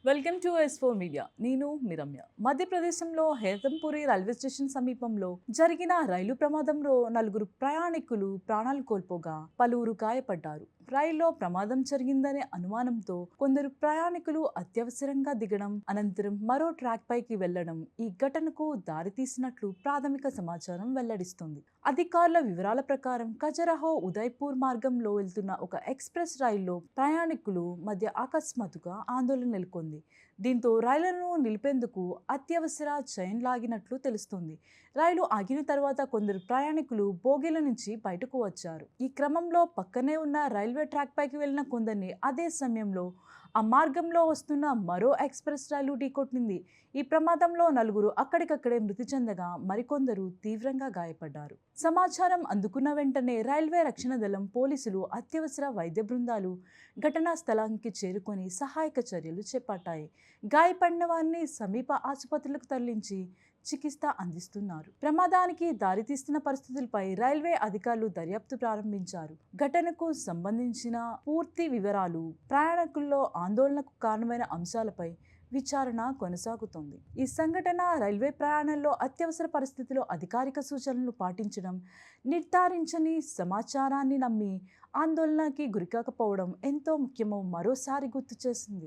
Welcome to ఎస్4 media. నేను మీ రమ్య. మధ్యప్రదేశంలో హేతంపురి రైల్వే స్టేషన్ సమీపంలో జరిగిన రైలు ప్రమాదంలో నలుగురు ప్రయాణికులు ప్రాణాలు కోల్పోగా పలువురు గాయపడ్డారు. రైల్లో ప్రమాదం జరిగిందనే అనుమానంతో కొందరు ప్రయాణికులు అత్యవసరంగా దిగడం, అనంతరం మరో ట్రాక్ పైకి వెళ్లడం ఈ ఘటనకు దారితీసినట్లు ప్రాథమిక సమాచారం వెల్లడిస్తుంది. అధికారుల వివరాల ప్రకారం ఖజరహో ఉదయ్పూర్ మార్గంలో వెళ్తున్న ఒక ఎక్స్ప్రెస్ రైల్లో ప్రయాణికులు మధ్య అకస్మాత్తుగా ఆందోళన నెలకొంది. దీంతో రైళ్లను నిలిపేందుకు అత్యవసర చైన్ లాగినట్లు తెలుస్తుంది. రైలు ఆగిన తర్వాత కొందరు ప్రయాణికులు బోగీల నుంచి బయటకు వచ్చారు. ఈ క్రమంలో పక్కనే ఉన్న రైల్వే ట్రాక్ పైకి వెళ్లిన కొందరిని అదే సమయంలో ఆ మార్గంలో వస్తున్న మరో ఎక్స్ప్రెస్ రైలు ఢీకొట్టింది. ఈ ప్రమాదంలో నలుగురు అక్కడికక్కడే మృతి చెందగా మరికొందరు తీవ్రంగా గాయపడ్డారు. సమాచారం అందుకున్న వెంటనే రైల్వే రక్షణ దళం, పోలీసులు, అత్యవసర వైద్య బృందాలు ఘటనా స్థలానికి చేరుకొని సహాయక చర్యలు చేపట్టాయి. గాయపడిన వారిని సమీప ఆసుపత్రులకు తరలించి చికిత్స అందిస్తున్నారు. ప్రమాదానికి దారితీస్తున్న పరిస్థితులపై రైల్వే అధికారులు దర్యాప్తు ప్రారంభించారు. ఘటనకు సంబంధించిన పూర్తి వివరాలు, ప్రయాణికుల్లో ఆందోళనకు కారణమైన అంశాలపై విచారణ కొనసాగుతోంది. ఈ సంఘటన రైల్వే ప్రయాణంలో అత్యవసర పరిస్థితిలో అధికారిక సూచనలు పాటించడం, నిర్ధారించని సమాచారాన్ని నమ్మి ఆందోళనకి గురికాకపోవడం ఎంతో ముఖ్యమో మరోసారి గుర్తు చేసింది.